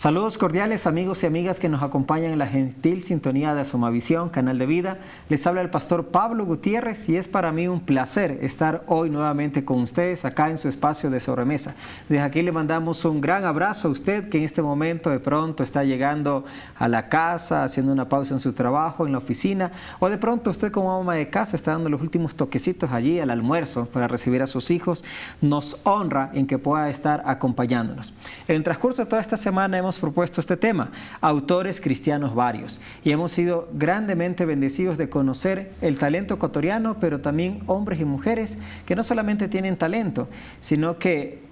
Saludos cordiales amigos y amigas que nos acompañan en la gentil sintonía de Asomavisión, Canal de Vida. Les habla el pastor Pablo Gutiérrez y es para mí un placer estar hoy nuevamente con ustedes acá en su espacio de sobremesa. Desde aquí le mandamos un gran abrazo a usted que en este momento de pronto está llegando a la casa, haciendo una pausa en su trabajo, en la oficina, o de pronto usted como ama de casa está dando los últimos toquecitos allí al almuerzo para recibir a sus hijos. Nos honra en que pueda estar acompañándonos. En el transcurso de toda esta semana hemos propuesto este tema, autores cristianos varios, y hemos sido grandemente bendecidos de conocer el talento ecuatoriano, pero también hombres y mujeres que no solamente tienen talento, sino que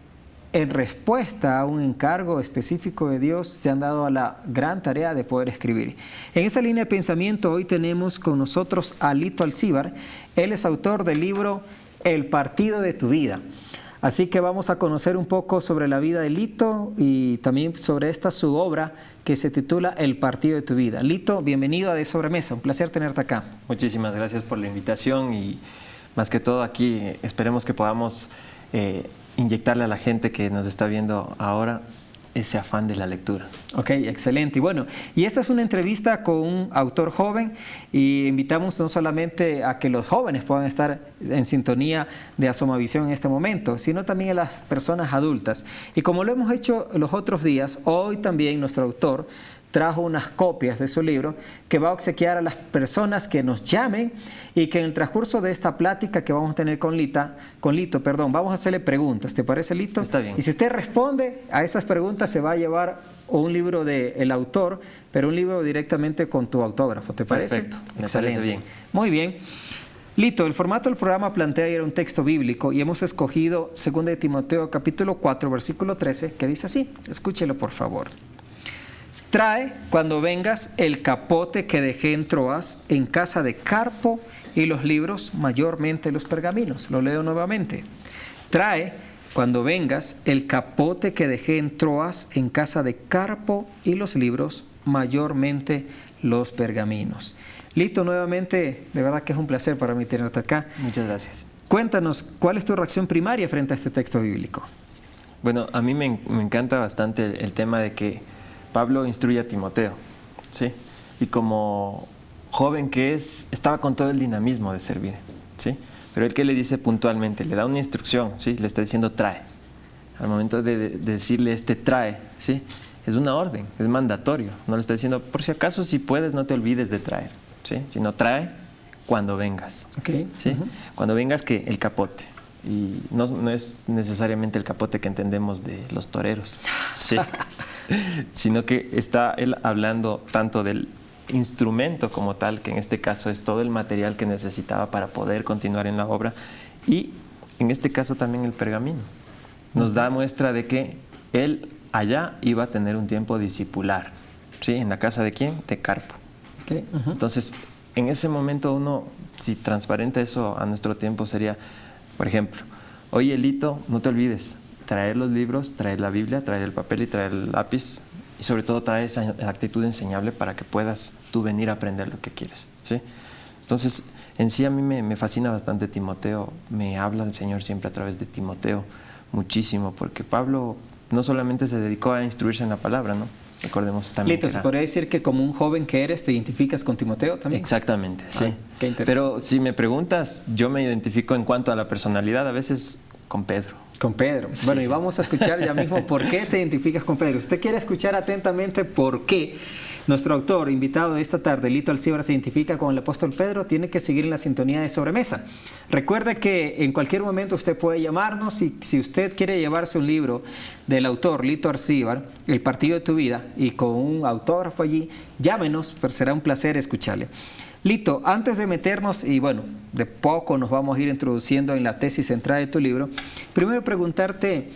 en respuesta a un encargo específico de Dios se han dado a la gran tarea de poder escribir. En esa línea de pensamiento hoy tenemos con nosotros a Lito Alcíbar. Él es autor del libro El partido de tu vida. Así que vamos a conocer un poco sobre la vida de Lito y también sobre esta su obra que se titula El partido de tu vida. Lito, bienvenido a De Sobremesa, un placer tenerte acá. Muchísimas gracias por la invitación y más que todo aquí esperemos que podamos inyectarle a la gente que nos está viendo ahora ese afán de la lectura. Ok, excelente. Y bueno, y esta es una entrevista con un autor joven y invitamos no solamente a que los jóvenes puedan estar en sintonía de Asomavisión en este momento, sino también a las personas adultas. Y como lo hemos hecho los otros días, hoy también nuestro autor trajo unas copias de su libro que va a obsequiar a las personas que nos llamen y que en el transcurso de esta plática que vamos a tener con Lito, vamos a hacerle preguntas. ¿Te parece, Lito? Está bien. Y si usted responde a esas preguntas se va a llevar un libro del autor, pero un libro directamente con tu autógrafo. ¿Te parece? Perfecto, me parece bien. Muy bien. Lito, el formato del programa plantea ir a un texto bíblico y hemos escogido 2 de Timoteo capítulo 4, versículo 13, que dice así. Escúchelo, por favor. Trae cuando vengas el capote que dejé en Troas en casa de Carpo y los libros, mayormente los pergaminos. Lo leo nuevamente. Trae cuando vengas el capote que dejé en Troas en casa de Carpo y los libros, mayormente los pergaminos. Lito, nuevamente, de verdad que es un placer para mí tenerte acá. Muchas gracias. Cuéntanos, ¿cuál es tu reacción primaria frente a este texto bíblico? Bueno, a mí me encanta bastante el tema de que Pablo instruye a Timoteo, ¿sí? Y como joven que es, estaba con todo el dinamismo de servir, ¿sí? Pero él que le dice puntualmente, le da una instrucción, ¿sí? Le está diciendo trae. Al momento de decirle trae, ¿sí? Es una orden, es mandatorio. No le está diciendo, por si acaso, si puedes, no te olvides de traer, ¿sí? Sino trae cuando vengas, Okay. ¿sí? Cuando vengas, que el capote. Y no es necesariamente el capote que entendemos de los toreros, ¿sí? Sino que está él hablando tanto del instrumento como tal, que en este caso es todo el material que necesitaba para poder continuar en la obra, y en este caso también el pergamino. Nos da muestra de que él allá iba a tener un tiempo discipular, ¿sí? ¿En la casa de quién? De Carpo. Okay. Entonces, en ese momento uno, si transparenta eso a nuestro tiempo, sería, por ejemplo, oye, Lito, no te olvides, traer los libros, traer la Biblia, traer el papel y traer el lápiz, y sobre todo traer esa actitud enseñable para que puedas tú venir a aprender lo que quieres, ¿sí? Entonces, en sí a mí me fascina bastante Timoteo, me habla el Señor siempre a través de Timoteo muchísimo, porque Pablo no solamente se dedicó a instruirse en la palabra, ¿no? Recordemos también. Lito, ¿se podría decir que como un joven que eres te identificas con Timoteo también? Exactamente, sí. Ay, qué interesante. Pero si me preguntas, yo me identifico en cuanto a la personalidad a veces con Pedro. Con Pedro. Sí. Bueno, y vamos a escuchar ya mismo por qué te identificas con Pedro. Usted quiere escuchar atentamente por qué nuestro autor invitado de esta tarde, Lito Alcíbar, se identifica con el apóstol Pedro, tiene que seguir en la sintonía de Sobremesa. Recuerde que en cualquier momento usted puede llamarnos y si usted quiere llevarse un libro del autor Lito Alcíbar, El partido de tu vida, y con un autógrafo allí, llámenos, pues será un placer escucharle. Lito, antes de meternos, y bueno, de poco nos vamos a ir introduciendo en la tesis central de tu libro, primero preguntarte,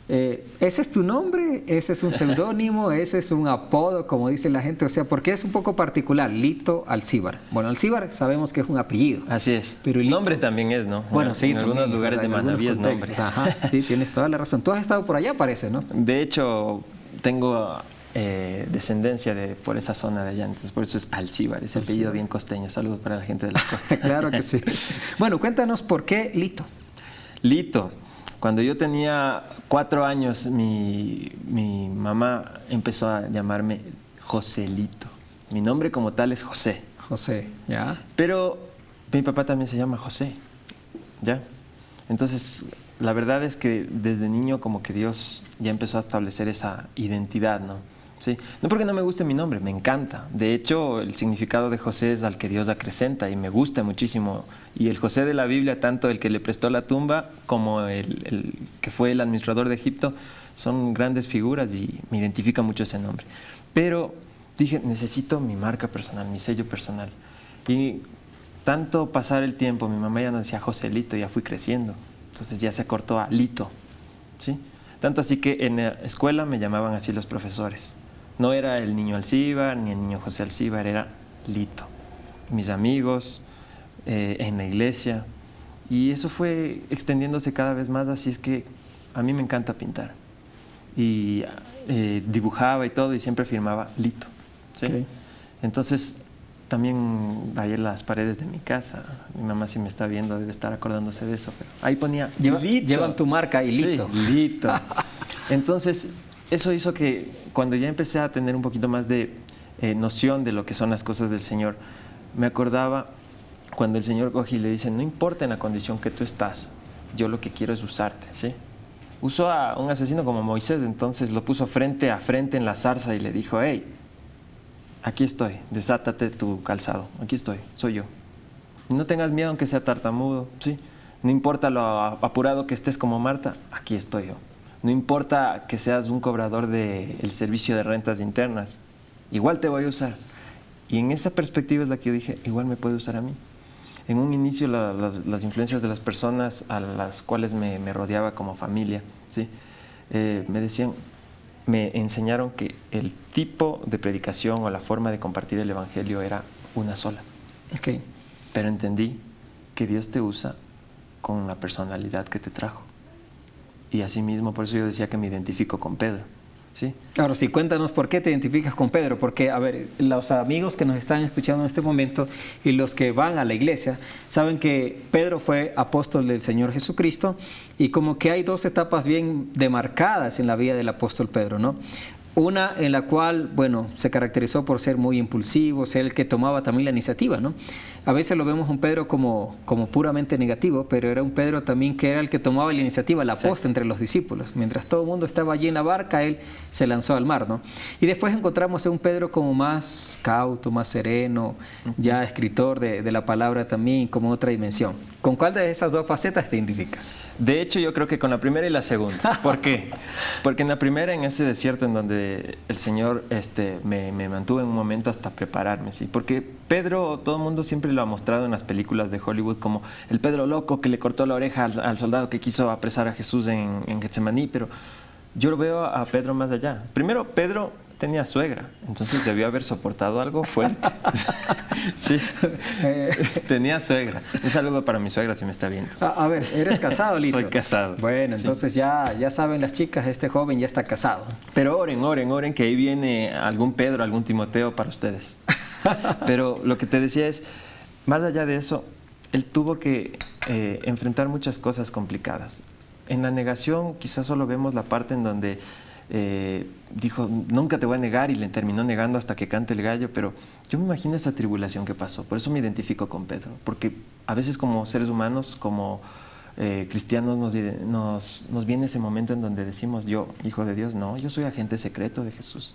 ¿ese es tu nombre? ¿Ese es un seudónimo? ¿Ese es un apodo, como dice la gente? O sea, porque es un poco particular, Lito Alcíbar. Bueno, Alcíbar sabemos que es un apellido. Así es. Pero el nombre también es, ¿no? Bueno, sí. En algunos lugares de Manabí es nombre. Ajá, sí, tienes toda la razón. Tú has estado por allá, parece, ¿no? De hecho, tengo descendencia por esa zona de allá, entonces por eso es Alcíbar, ese apellido bien costeño. Saludos para la gente de la costa. Claro que sí. Bueno, cuéntanos por qué Lito. Lito. Cuando yo tenía 4 años, mi mamá empezó a llamarme Joselito. Mi nombre como tal es José. José, ¿ya? Pero mi papá también se llama José, ¿ya? Entonces, la verdad es que desde niño como que Dios ya empezó a establecer esa identidad, ¿no? Sí. No porque no me guste mi nombre, me encanta. De hecho, el significado de José es al que Dios acrecenta y me gusta muchísimo. Y el José de la Biblia, tanto el que le prestó la tumba como el que fue el administrador de Egipto, son grandes figuras y me identifica mucho ese nombre. Pero dije, necesito mi marca personal, mi sello personal. Y tanto pasar el tiempo, mi mamá ya no decía Joselito, ya fui creciendo. Entonces ya se acortó a Lito, ¿sí? Tanto así que en la escuela me llamaban así los profesores. No era el niño Alcíbar ni el niño José Alcíbar, era Lito. Mis amigos, en la iglesia. Y eso fue extendiéndose cada vez más, así es que a mí me encanta pintar. Y dibujaba y todo y siempre firmaba Lito, ¿sí? Okay. Entonces también ahí en las paredes de mi casa, mi mamá si me está viendo debe estar acordándose de eso, pero ahí ponía Lito. Llevan tu marca y Lito. Sí, Lito. Entonces eso hizo que cuando ya empecé a tener un poquito más de noción de lo que son las cosas del Señor, me acordaba cuando el Señor coge y le dice, no importa en la condición que tú estás, yo lo que quiero es usarte, ¿sí? Usó a un asesino como Moisés, entonces lo puso frente a frente en la zarza y le dijo, hey, aquí estoy, desátate tu calzado, aquí estoy, soy yo. No tengas miedo aunque sea tartamudo, ¿sí? No importa lo apurado que estés como Marta, aquí estoy yo. No importa que seas un cobrador del servicio de rentas internas, igual te voy a usar. Y en esa perspectiva es la que yo dije, igual me puede usar a mí. En un inicio las influencias de las personas a las cuales me rodeaba como familia, ¿sí? Me decían, me enseñaron que el tipo de predicación o la forma de compartir el evangelio era una sola. Okay. Pero entendí que Dios te usa con la personalidad que te trajo. Y así mismo, por eso yo decía que me identifico con Pedro, ¿sí? Ahora sí, cuéntanos por qué te identificas con Pedro, porque, a ver, los amigos que nos están escuchando en este momento y los que van a la iglesia, saben que Pedro fue apóstol del Señor Jesucristo y como que hay dos etapas bien demarcadas en la vida del apóstol Pedro, ¿no? Una en la cual, bueno, se caracterizó por ser muy impulsivo, ser el que tomaba también la iniciativa, ¿no? A veces lo vemos un Pedro como puramente negativo, pero era un Pedro también que era el que tomaba la iniciativa, la posta entre los discípulos. Mientras todo el mundo estaba allí en la barca, él se lanzó al mar, ¿no? Y después encontramos a un Pedro como más cauto, más sereno, ya escritor de la palabra también, como otra dimensión. ¿Con cuál de esas dos facetas te identificas? De hecho, yo creo que con la primera y la segunda. ¿Por qué? Porque en la primera, en ese desierto en donde el Señor me mantuvo en un momento hasta prepararme, ¿sí? Porque Pedro, todo el mundo siempre lo ha mostrado en las películas de Hollywood como el Pedro loco que le cortó la oreja al soldado que quiso apresar a Jesús en Getsemaní, pero yo lo veo a Pedro más allá. Primero, Pedro tenía suegra, entonces debió haber soportado algo fuerte. Sí, tenía suegra. Un saludo para mi suegra si me está viendo. A ver, ¿eres casado, Lito? Soy casado. Bueno, entonces sí. ya saben las chicas, este joven ya está casado. Pero oren, que ahí viene algún Pedro, algún Timoteo para ustedes. Pero lo que te decía es, más allá de eso, él tuvo que enfrentar muchas cosas complicadas. En la negación quizás solo vemos la parte en donde dijo, nunca te voy a negar, y le terminó negando hasta que cante el gallo, pero yo me imagino esa tribulación que pasó. Por eso me identifico con Pedro, porque a veces como seres humanos, como cristianos, nos viene ese momento en donde decimos, yo, hijo de Dios, no, yo soy agente secreto de Jesús.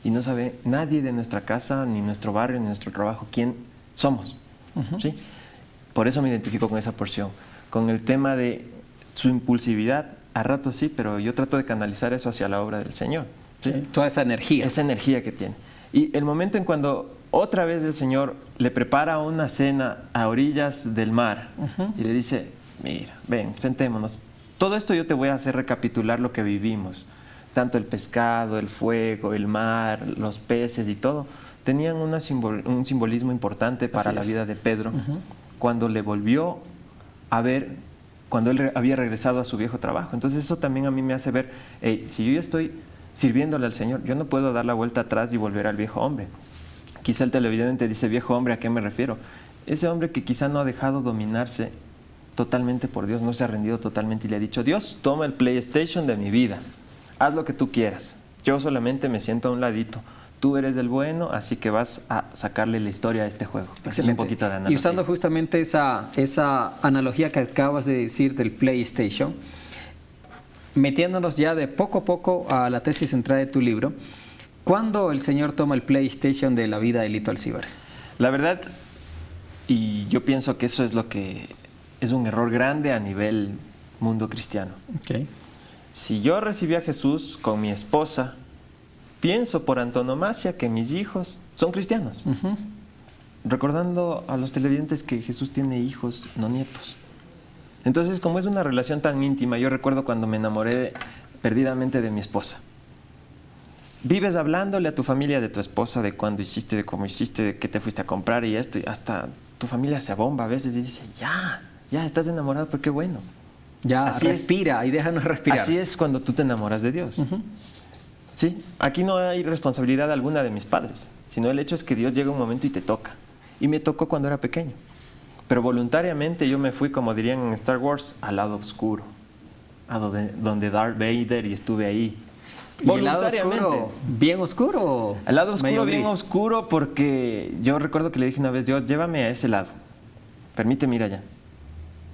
Y no sabe nadie de nuestra casa, ni nuestro barrio, ni nuestro trabajo, quién somos. ¿Sí? Por eso me identifico con esa porción. Con el tema de su impulsividad, a ratos sí, pero yo trato de canalizar eso hacia la obra del Señor. ¿Sí? Toda esa energía. Esa energía que tiene. Y el momento en cuando otra vez el Señor le prepara una cena a orillas del mar y le dice, mira, ven, sentémonos. Todo esto yo te voy a hacer recapitular lo que vivimos. Tanto el pescado, el fuego, el mar, los peces y todo, tenían un simbolismo importante para la vida de Pedro cuando le volvió a ver, cuando él había regresado a su viejo trabajo. Entonces eso también a mí me hace ver, hey, si yo ya estoy sirviéndole al Señor, yo no puedo dar la vuelta atrás y volver al viejo hombre. Quizá el televidente dice, viejo hombre, ¿a qué me refiero? Ese hombre que quizá no ha dejado dominarse totalmente por Dios, no se ha rendido totalmente y le ha dicho, Dios, toma el PlayStation de mi vida, haz lo que tú quieras, yo solamente me siento a un ladito. Tú eres del bueno, así que vas a sacarle la historia a este juego. Excelente. Un poquito de analogía. Y usando justamente esa analogía que acabas de decir del PlayStation, metiéndonos ya de poco a poco a la tesis central de tu libro, ¿cuándo el Señor toma el PlayStation de la vida de Lito Alcíbar? La verdad, y yo pienso que eso es lo que es un error grande a nivel mundo cristiano. Okay. Si yo recibí a Jesús con mi esposa, pienso por antonomasia que mis hijos son cristianos. Uh-huh. Recordando a los televidentes que Jesús tiene hijos, no nietos. Entonces, como es una relación tan íntima, yo recuerdo cuando me enamoré perdidamente de mi esposa. Vives hablándole a tu familia de tu esposa, de cuándo hiciste, de cómo hiciste, de qué te fuiste a comprar y esto, y hasta tu familia se abomba a veces y dice, ya, estás enamorado, pero qué bueno. Ya, así respira y déjanos respirar. Así es cuando tú te enamoras de Dios. Uh-huh. Sí, aquí no hay responsabilidad alguna de mis padres, sino el hecho es que Dios llega un momento y te toca. Y me tocó cuando era pequeño. Pero voluntariamente yo me fui, como dirían en Star Wars, al lado oscuro, a donde Darth Vader, y estuve ahí. ¿Y el lado oscuro, bien oscuro? El lado oscuro, bien oscuro, porque yo recuerdo que le dije una vez, Dios, llévame a ese lado, permíteme ir allá.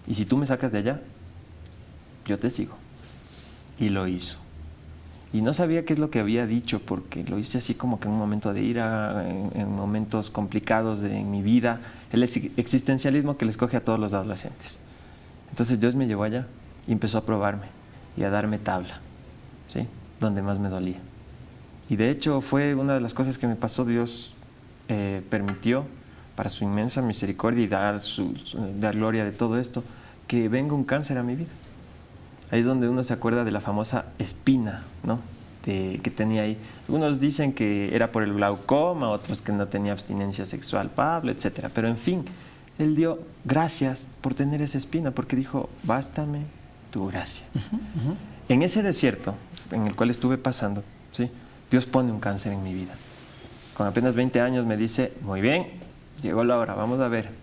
Y si tú me sacas de allá, yo te sigo. Y lo hizo. Y no sabía qué es lo que había dicho, porque lo hice así como que en un momento de ira, en momentos complicados en mi vida, el existencialismo que les coge a todos los adolescentes. Entonces Dios me llevó allá y empezó a probarme y a darme tabla, ¿sí? Donde más me dolía. Y de hecho fue una de las cosas que me pasó. Dios permitió, para su inmensa misericordia y dar gloria de todo esto, que venga un cáncer a mi vida. Ahí es donde uno se acuerda de la famosa espina, ¿no? Que tenía ahí. Unos dicen que era por el glaucoma, otros que no tenía abstinencia sexual, Pablo, etc. Pero en fin, Él dio gracias por tener esa espina, porque dijo, bástame tu gracia. Uh-huh, uh-huh. En ese desierto en el cual estuve pasando, ¿sí? Dios pone un cáncer en mi vida. Con apenas 20 años me dice, muy bien, llegó la hora, vamos a ver.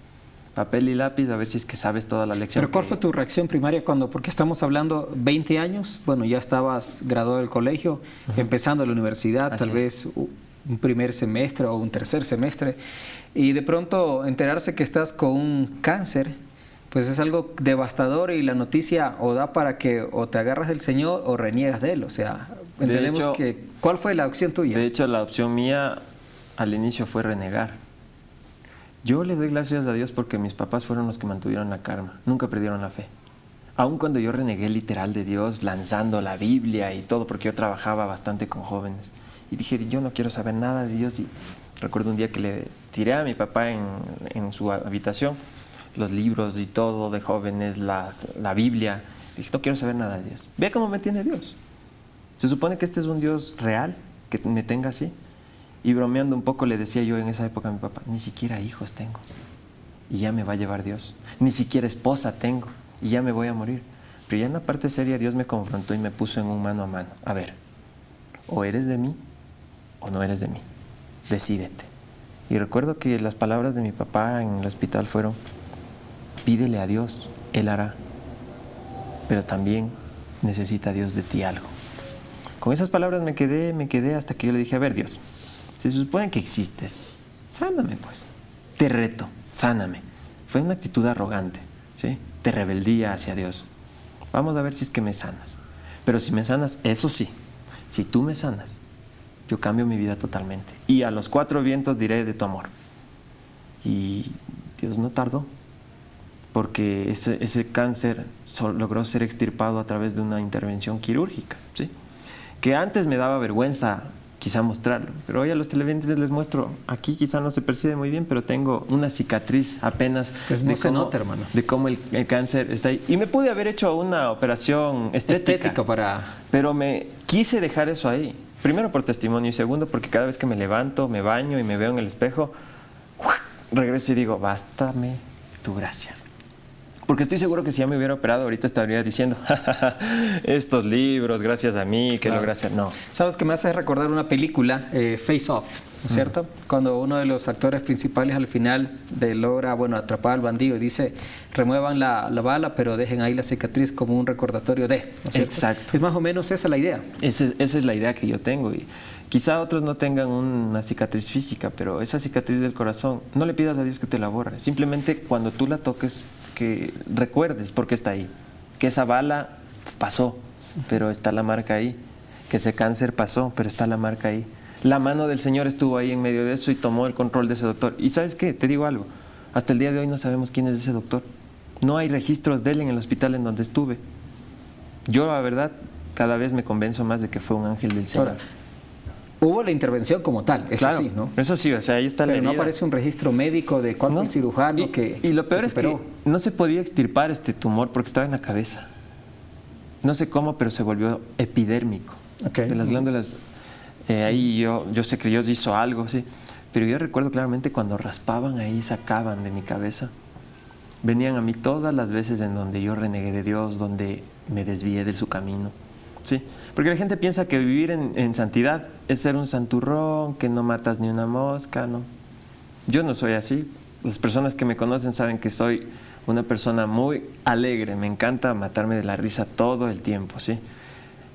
Papel y lápiz, a ver si es que sabes toda la lección. ¿Pero cuál fue tu reacción primaria cuando, porque estamos hablando 20 años, bueno, ya estabas graduado del colegio, uh-huh, empezando la universidad, así tal vez un primer semestre o un tercer semestre, y de pronto enterarse que estás con un cáncer, pues es algo devastador, y la noticia o da para que o te agarras del Señor o reniegas de Él. O sea, entendemos hecho, que... ¿Cuál fue la opción tuya? De hecho, la opción mía al inicio fue renegar. Yo le doy gracias a Dios porque mis papás fueron los que mantuvieron la calma, nunca perdieron la fe. Aun cuando yo renegué literal de Dios, lanzando la Biblia y todo, porque yo trabajaba bastante con jóvenes. Y dije, yo no quiero saber nada de Dios. Y recuerdo un día que le tiré a mi papá en su habitación los libros y todo de jóvenes, la Biblia. Dije, no quiero saber nada de Dios. Ve cómo me tiene Dios. Se supone que este es un Dios real, que me tenga así. Y bromeando un poco le decía yo en esa época a mi papá, ni siquiera hijos tengo y ya me va a llevar Dios. Ni siquiera esposa tengo y ya me voy a morir. Pero ya en la parte seria Dios me confrontó y me puso en un mano a mano. A ver, o eres de mí o no eres de mí. Decídete. Y recuerdo que las palabras de mi papá en el hospital fueron, pídele a Dios, Él hará. Pero también necesita Dios de ti algo. Con esas palabras me quedé hasta que yo le dije, a ver Dios, si se supone que existes, sáname pues, te reto, sáname. Fue una actitud arrogante, ¿sí? De rebeldía hacia Dios. Vamos a ver si es que me sanas. Pero si me sanas, eso sí, si tú me sanas, yo cambio mi vida totalmente. Y a los 4 vientos diré de tu amor. Y Dios no tardó, porque ese cáncer logró ser extirpado a través de una intervención quirúrgica, ¿sí? Que antes me daba vergüenza quizá mostrarlo, pero hoy a los televidentes les muestro, aquí quizá no se percibe muy bien, pero tengo una cicatriz apenas. Pues no se nota, hermano. De cómo el cáncer está ahí. Y me pude haber hecho una operación estética pero me quise dejar eso ahí. Primero por testimonio y segundo porque cada vez que me levanto, me baño y me veo en el espejo, regreso y digo, bástame tu gracia. Porque estoy seguro que si ya me hubiera operado, ahorita estaría diciendo, estos libros, gracias a mí, que lo gracias. No. ¿Sabes que me hace recordar una película, Face Off? ¿no es cierto? Cuando uno de los actores principales al final logra, atrapar al bandido y dice, remuevan la bala, pero dejen ahí la cicatriz como un recordatorio de, ¿no es cierto? Exacto. Es más o menos esa la idea. Esa es la idea que yo tengo. Y quizá otros no tengan una cicatriz física, pero esa cicatriz del corazón, no le pidas a Dios que te la borre. Simplemente cuando tú la toques, que recuerdes por qué está ahí. Que esa bala pasó, pero está la marca ahí. Que ese cáncer pasó, pero está la marca ahí. La mano del Señor estuvo ahí en medio de eso y tomó el control de ese doctor. Y ¿sabes qué? Te digo algo. Hasta el día de hoy no sabemos quién es ese doctor. No hay registros de él en el hospital en donde estuve. Yo, la verdad, cada vez me convenzo más de que fue un ángel del Señor. Ahora, hubo la intervención como tal, eso claro, sí, ¿no? Eso sí, o sea, ahí está la Pero no herida. aparece un registro médico de cuál fue el cirujano y lo peor es que no se podía extirpar este tumor porque estaba en la cabeza. No sé cómo, pero se volvió epidérmico. Okay. De las glándulas, ahí yo sé que Dios hizo algo, sí. Pero yo recuerdo claramente cuando raspaban ahí, sacaban de mi cabeza. Venían a mí todas las veces en donde yo renegué de Dios, donde me desvié de su camino. Sí, porque la gente piensa que vivir en santidad es ser un santurrón, que no matas ni una mosca, ¿no? Yo no soy así. Las personas que me conocen saben que soy una persona muy alegre. Me encanta matarme de la risa todo el tiempo, ¿sí?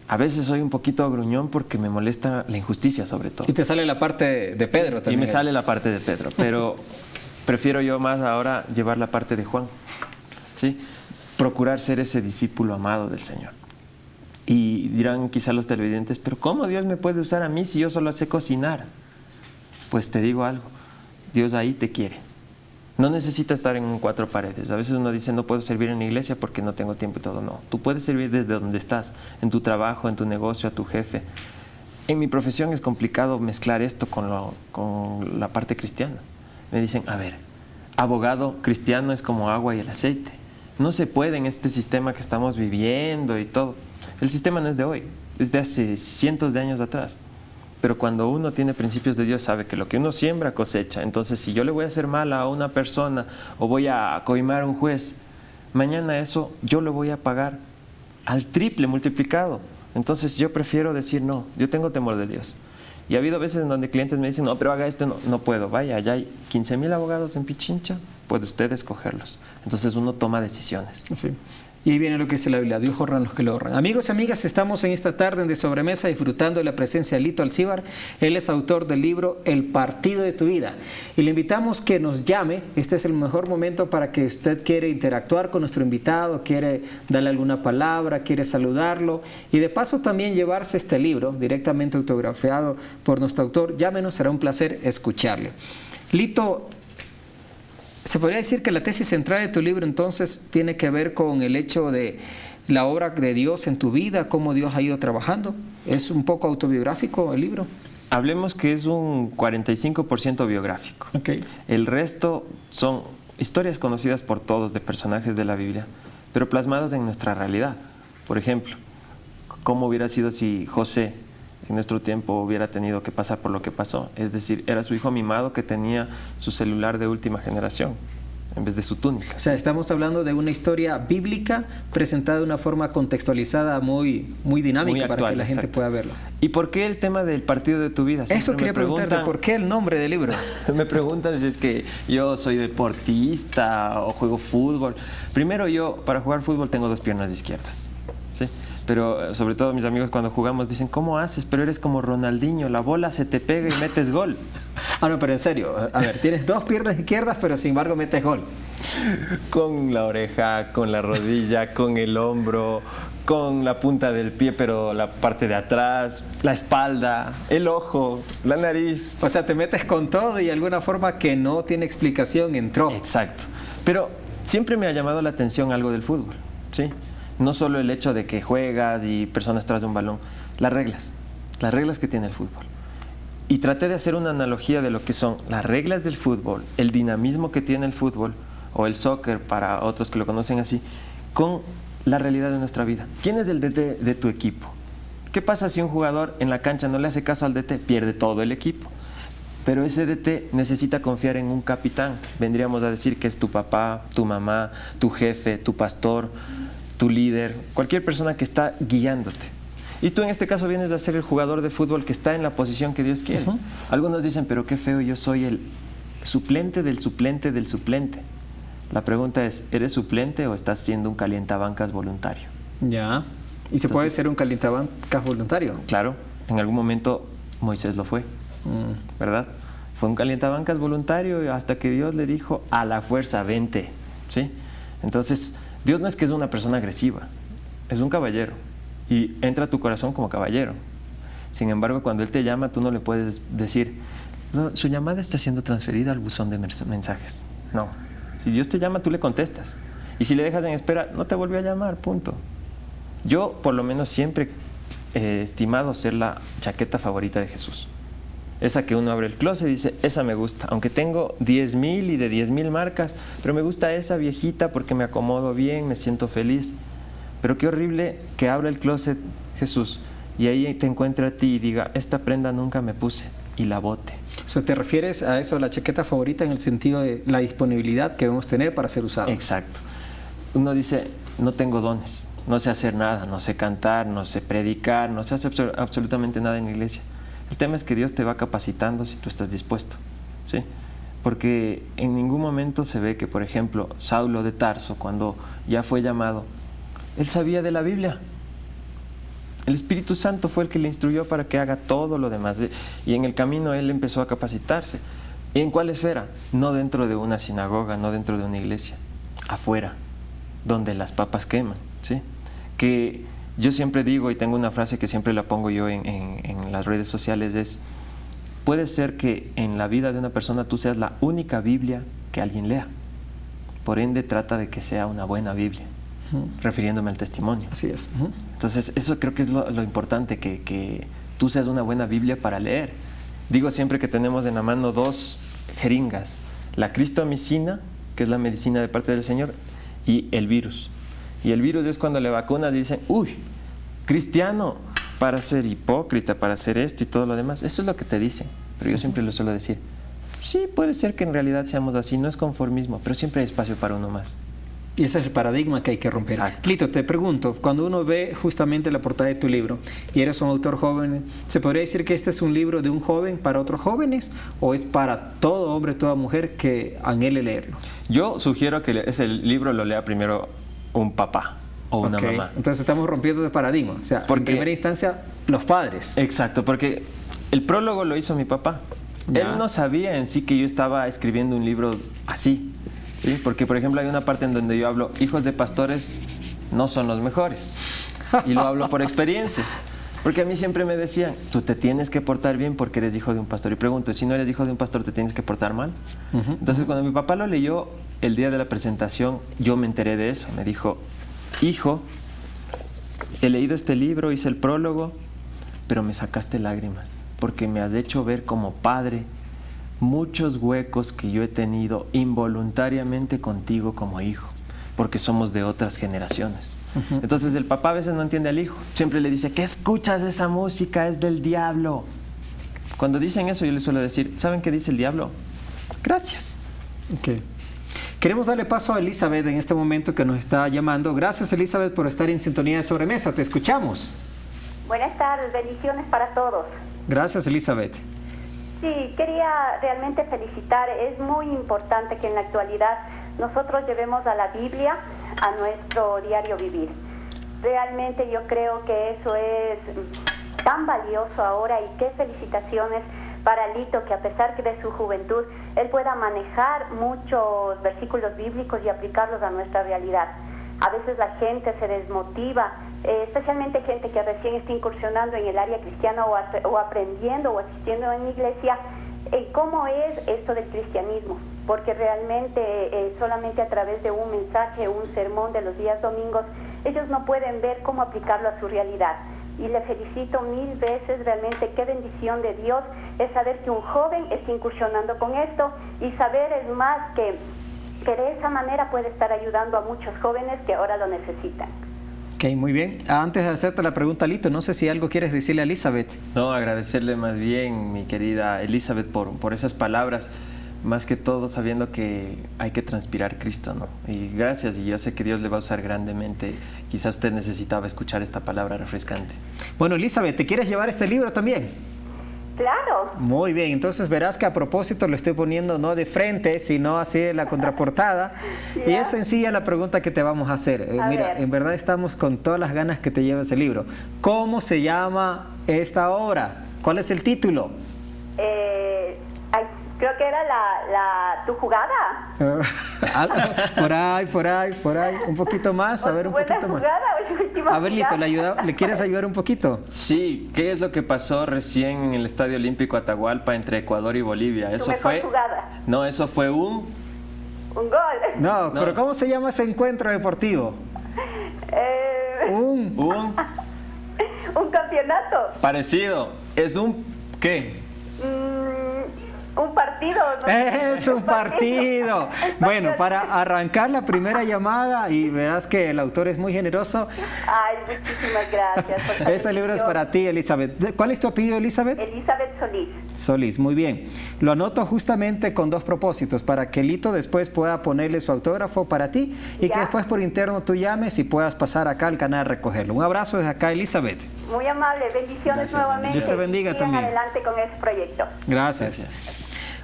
A veces soy un poquito gruñón porque me molesta la injusticia, sobre todo. Y te sale la parte de Pedro también. Y me sale la parte de Pedro, pero prefiero yo más ahora llevar la parte de Juan, ¿sí? Procurar ser ese discípulo amado del Señor. Y dirán quizá los televidentes, pero ¿cómo Dios me puede usar a mí si yo solo sé cocinar? Pues te digo algo, Dios ahí te quiere. No necesitas estar en cuatro paredes. A veces uno dice, no puedo servir en la iglesia porque no tengo tiempo y todo. No, tú puedes servir desde donde estás, en tu trabajo, en tu negocio, a tu jefe. En mi profesión es complicado mezclar esto con la parte cristiana. Me dicen, a ver, abogado cristiano es como agua y el aceite. No se puede en este sistema que estamos viviendo y todo. El sistema no es de hoy, es de hace cientos de años atrás. Pero cuando uno tiene principios de Dios, sabe que lo que uno siembra cosecha. Entonces, si yo le voy a hacer mal a una persona o voy a coimar a un juez, mañana eso yo lo voy a pagar al triple multiplicado. Entonces, yo prefiero decir no, yo tengo temor de Dios. Y ha habido veces en donde clientes me dicen, no, pero haga esto, no puedo. Vaya, allá hay 15,000 abogados en Pichincha, puede usted escogerlos. Entonces, uno toma decisiones. Sí. Y ahí viene lo que dice la Biblia, Dios honra a los que lo honran. Amigos y amigas, estamos en esta tarde de sobremesa disfrutando de la presencia de Lito Alcíbar. Él es autor del libro El partido de tu vida. Y le invitamos que nos llame. Este es el mejor momento para que usted quiere interactuar con nuestro invitado, quiere darle alguna palabra, quiere saludarlo. Y de paso también llevarse este libro directamente autografiado por nuestro autor. Llámenos, será un placer escucharle. Lito, ¿se podría decir que la tesis central de tu libro entonces tiene que ver con el hecho de la obra de Dios en tu vida, cómo Dios ha ido trabajando? ¿Es un poco autobiográfico el libro? Hablemos que es un 45% biográfico. Okay. El resto son historias conocidas por todos de personajes de la Biblia, pero plasmadas en nuestra realidad. Por ejemplo, ¿cómo hubiera sido si José en nuestro tiempo hubiera tenido que pasar por lo que pasó? Es decir, era su hijo mimado que tenía su celular de última generación en vez de su túnica. O sea, estamos hablando de una historia bíblica presentada de una forma contextualizada muy dinámica, muy actual, para que la gente pueda verlo. ¿Y por qué el tema del partido de tu vida? Eso quería preguntarte, ¿por qué el nombre del libro? Me preguntan si es que yo soy deportista o juego fútbol. Primero, yo para jugar fútbol tengo dos piernas izquierdas, ¿sí? Pero sobre todo mis amigos cuando jugamos dicen, ¿cómo haces? Pero eres como Ronaldinho, la bola se te pega y metes gol. Ah, no, pero en serio, a ver, tienes dos piernas izquierdas, pero sin embargo metes gol. Con la oreja, con la rodilla, con el hombro, con la punta del pie, pero la parte de atrás, la espalda, el ojo, la nariz. O sea, te metes con todo y de alguna forma que no tiene explicación entró. Exacto. Pero siempre me ha llamado la atención algo del fútbol, ¿sí? No solo el hecho de que juegas y personas tras de un balón, las reglas que tiene el fútbol. Y traté de hacer una analogía de lo que son las reglas del fútbol, el dinamismo que tiene el fútbol o el soccer para otros que lo conocen así, con la realidad de nuestra vida. ¿Quién es el DT de tu equipo? ¿Qué pasa si un jugador en la cancha no le hace caso al DT? Pierde todo el equipo. Pero ese DT necesita confiar en un capitán. Vendríamos a decir que es tu papá, tu mamá, tu jefe, tu pastor, tu líder, cualquier persona que está guiándote. Y tú en este caso vienes a ser el jugador de fútbol que está en la posición que Dios quiere. Algunos dicen, pero qué feo, yo soy el suplente del suplente del suplente. La pregunta es, ¿eres suplente o estás siendo un calientabancas voluntario? Ya. ¿Y se puede ser un calientabancas voluntario? Claro, en algún momento Moisés lo fue, ¿verdad? Fue un calientabancas voluntario hasta que Dios le dijo, a la fuerza, vente, ¿sí? Entonces, Dios no es que es una persona agresiva, es un caballero y entra a tu corazón como caballero. Sin embargo, cuando Él te llama, tú no le puedes decir, no, su llamada está siendo transferida al buzón de mensajes. No, si Dios te llama, tú le contestas. Y si le dejas en espera, no te volvió a llamar, punto. Yo, por lo menos, siempre he estimado ser la chaqueta favorita de Jesús. Esa que uno abre el closet y dice, esa me gusta. Aunque tengo 10,000 y de 10,000 marcas, pero me gusta esa viejita porque me acomodo bien, me siento feliz. Pero qué horrible que abra el closet Jesús y ahí te encuentre a ti y diga, esta prenda nunca me puse, y la bote. O sea, ¿te refieres a eso, la chaqueta favorita, en el sentido de la disponibilidad que debemos tener para ser usados? Exacto. Uno dice, no tengo dones, no sé hacer nada, no sé cantar, no sé predicar, no sé hacer absolutamente nada en la iglesia. El tema es que Dios te va capacitando si tú estás dispuesto, ¿sí? Porque en ningún momento se ve que, por ejemplo, Saulo de Tarso, cuando ya fue llamado, él sabía de la Biblia. El Espíritu Santo fue el que le instruyó para que haga todo lo demás. Y en el camino él empezó a capacitarse. ¿Y en cuál esfera? No dentro de una sinagoga, no dentro de una iglesia, afuera, donde las papas queman, ¿sí? Que yo siempre digo, y tengo una frase que siempre la pongo yo en las redes sociales, es, puede ser que en la vida de una persona tú seas la única Biblia que alguien lea. Por ende, trata de que sea una buena Biblia, refiriéndome al testimonio. Así es. Entonces, eso creo que es lo importante, que tú seas una buena Biblia para leer. Digo siempre que tenemos en la mano 2 jeringas, la cristomicina, que es la medicina de parte del Señor, y el virus. Y el virus es cuando le vacunas y dicen, uy, cristiano, para ser hipócrita, para hacer esto y todo lo demás. Eso es lo que te dicen. Pero yo siempre lo suelo decir, sí, puede ser que en realidad seamos así, no es conformismo, pero siempre hay espacio para uno más. Y ese es el paradigma que hay que romper. Exacto. Lito, te pregunto, cuando uno ve justamente la portada de tu libro y eres un autor joven, ¿se podría decir que este es un libro de un joven para otros jóvenes o es para todo hombre, toda mujer que anhele leerlo? Yo sugiero que ese libro lo lea primero un papá o una mamá. Entonces estamos rompiendo de paradigma. O sea, en primera instancia, los padres. Exacto, porque el prólogo lo hizo mi papá. Ya. Él no sabía en sí que yo estaba escribiendo un libro así. ¿Sí? Porque, por ejemplo, hay una parte en donde yo hablo, hijos de pastores no son los mejores. Y lo hablo por experiencia. Porque a mí siempre me decían, tú te tienes que portar bien porque eres hijo de un pastor. Y pregunto, si no eres hijo de un pastor, ¿te tienes que portar mal? Entonces, cuando mi papá lo leyó, el día de la presentación, yo me enteré de eso. Me dijo, hijo, he leído este libro, hice el prólogo, pero me sacaste lágrimas. Porque me has hecho ver como padre muchos huecos que yo he tenido involuntariamente contigo como hijo, porque somos de otras generaciones. Entonces el papá a veces no entiende al hijo, siempre le dice, ¿qué escuchas de esa música? Es del diablo. Cuando dicen eso yo les suelo decir, ¿saben qué dice el diablo? Gracias. Okay. Queremos darle paso a Elizabeth en este momento que nos está llamando. Gracias, Elizabeth, por estar en sintonía de Sobremesa. Te escuchamos. Buenas tardes, bendiciones para todos. Gracias, Elizabeth. Sí, quería realmente felicitar. Es muy importante que en la actualidad nosotros llevemos a la Biblia a nuestro diario vivir. Realmente yo creo que eso es tan valioso ahora y qué felicitaciones para Lito, que a pesar de su juventud, él pueda manejar muchos versículos bíblicos y aplicarlos a nuestra realidad. A veces la gente se desmotiva, especialmente gente que recién está incursionando en el área cristiana o aprendiendo o asistiendo en iglesia, cómo es esto del cristianismo, porque realmente solamente a través de un mensaje, un sermón de los días domingos, ellos no pueden ver cómo aplicarlo a su realidad. Y le felicito 1000 veces, realmente qué bendición de Dios es saber que un joven está incursionando con esto y saber es más que de esa manera puede estar ayudando a muchos jóvenes que ahora lo necesitan. Ok, muy bien. Antes de hacerte la pregunta, Lito, no sé si algo quieres decirle a Elizabeth. No, agradecerle más bien, mi querida Elizabeth, por esas palabras. más que todo sabiendo que hay que transpirar Cristo, ¿no? Y gracias, y yo sé que Dios le va a usar grandemente. Quizás usted necesitaba escuchar esta palabra refrescante. Bueno, Elizabeth, ¿te quieres llevar este libro también? Claro. Muy bien, entonces verás que a propósito lo estoy poniendo no de frente, sino así en la contraportada. Y Ya. es sencilla la pregunta que te vamos a hacer. A Mira, ver. en verdad estamos con todas las ganas que te lleves el libro. ¿Cómo se llama esta obra? ¿Cuál es el título? Ay, creo que era tu jugada. Por ahí, un poquito más, a ver, un Buena poquito más. jugada, o su última A ver, Lito, jugada. ¿le quieres ayudar un poquito? Sí, ¿qué es lo que pasó recién en el Estadio Olímpico Atahualpa entre Ecuador y Bolivia? Tu Eso mejor fue... jugada. No, eso fue un... Un gol. No, No. pero ¿cómo se llama ese encuentro deportivo? Un Un campeonato. parecido. Es un... ¿Qué? Un partido. ¿no? Es un partido. Bueno, para arrancar la primera llamada, y verás que el autor es muy generoso, Ay, muchísimas gracias. por esta este libro es bendición. para ti, Elizabeth. ¿Cuál es tu apellido, Elizabeth? Elizabeth Solís. Solís, muy bien. Lo anoto justamente con dos propósitos, para que Lito después pueda ponerle su autógrafo para ti y que Ya. después por interno tú llames y puedas pasar acá al canal a recogerlo. Un abrazo desde acá, Elizabeth. Muy amable. Bendiciones Gracias, nuevamente. Dios te bendiga Sigan también. adelante con este proyecto. Gracias.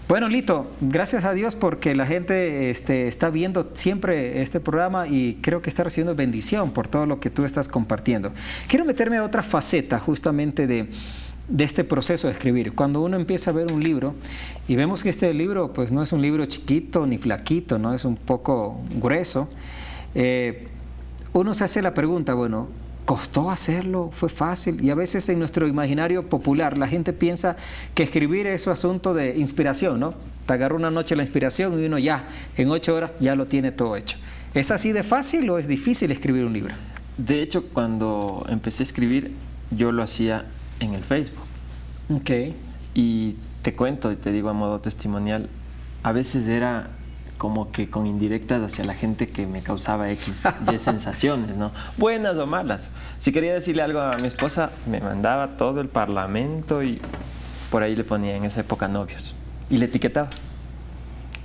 Bueno, Lito, gracias a Dios porque la gente está viendo siempre este programa y creo que está recibiendo bendición por todo lo que tú estás compartiendo. Quiero meterme a otra faceta justamente de este proceso de escribir. Cuando uno empieza a ver un libro y vemos que este libro pues no es un libro chiquito ni flaquito, no es un poco grueso, uno se hace la pregunta, bueno, ¿costó hacerlo? ¿Fue fácil? Y a veces en nuestro imaginario popular la gente piensa que escribir es un asunto de inspiración, ¿no? Te agarra una noche la inspiración y uno ya, en 8 horas ya lo tiene todo hecho. ¿Es así de fácil o es difícil escribir un libro? De hecho, cuando empecé a escribir, yo lo hacía en el Facebook. Ok. Y te cuento y te digo a modo testimonial, a veces era como que con indirectas hacia la gente que me causaba X, Y sensaciones, ¿no? Buenas o malas. Si quería decirle algo a mi esposa, me mandaba todo el parlamento y por ahí le ponía en esa época novios. Y le etiquetaba.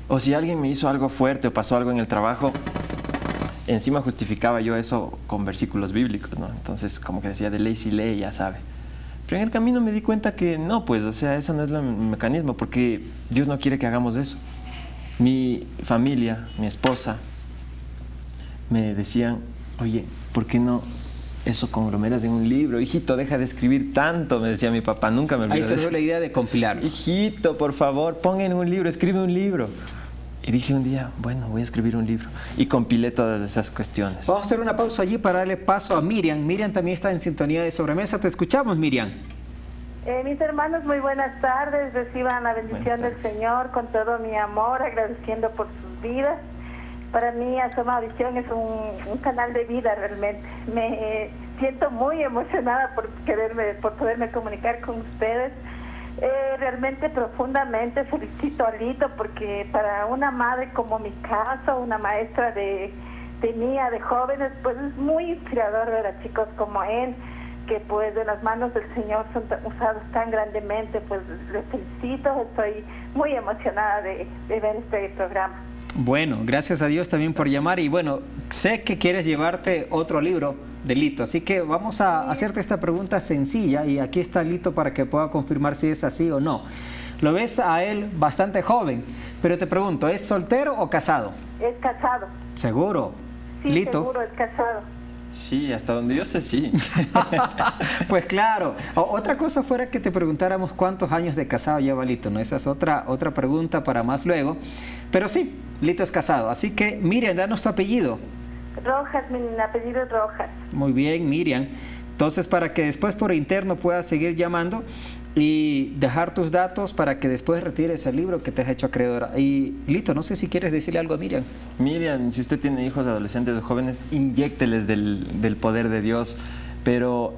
O si alguien me hizo algo fuerte o pasó algo en el trabajo, encima justificaba yo eso con versículos bíblicos, ¿no? Entonces como que decía, de ley si ley, ya sabe. Pero en el camino me di cuenta que no, pues, o sea, ese no es el mecanismo, porque Dios no quiere que hagamos eso. Mi familia, mi esposa, me decían, oye, ¿por qué no eso conglomeras en un libro? Hijito, deja de escribir tanto, me decía mi papá, nunca me olvidé Ahí de surgió eso. la idea de compilarlo. Hijito, por favor, pon en un libro, escribe un libro. Y dije un día, bueno, voy a escribir un libro. Y compilé todas esas cuestiones. Vamos a hacer una pausa allí para darle paso a Miriam. Miriam también está en sintonía de Sobremesa. Te escuchamos, Miriam. Mis hermanos, muy buenas tardes. Reciban la bendición del Señor con todo mi amor, agradeciendo por sus vidas. Para mí, Asoma Visión es un canal de vida realmente. Me siento muy emocionada por poderme comunicar con ustedes. Realmente profundamente felicito a Lito porque para una madre como mi caso, una maestra de mía, de jóvenes, pues es muy inspirador ver a chicos como él, que pues de las manos del Señor son usados tan grandemente. Pues les felicito, estoy muy emocionada de ver este programa. Bueno, gracias a Dios también por llamar y bueno, sé que quieres llevarte otro libro de Lito, así que vamos a hacerte esta pregunta sencilla y aquí está Lito para que pueda confirmar si es así o no. Lo ves a él bastante joven, pero te pregunto, ¿es soltero o casado? Es casado. ¿Seguro? Sí, Lito. seguro, es casado. Sí, hasta donde yo sé, sí. Pues claro. Otra cosa fuera que te preguntáramos cuántos años de casado lleva Lito, ¿no? Esa es otra pregunta para más luego. Pero sí, Lito es casado. Así que, Miriam, danos tu apellido. Rojas, mi apellido es Rojas. Muy bien, Miriam. Entonces, para que después por interno puedas seguir llamando y dejar tus datos para que después retires el libro que te has hecho acreedora. Y Lito, no sé si quieres decirle algo a Miriam. Miriam, si usted tiene hijos, adolescentes o jóvenes, inyécteles del poder de Dios, pero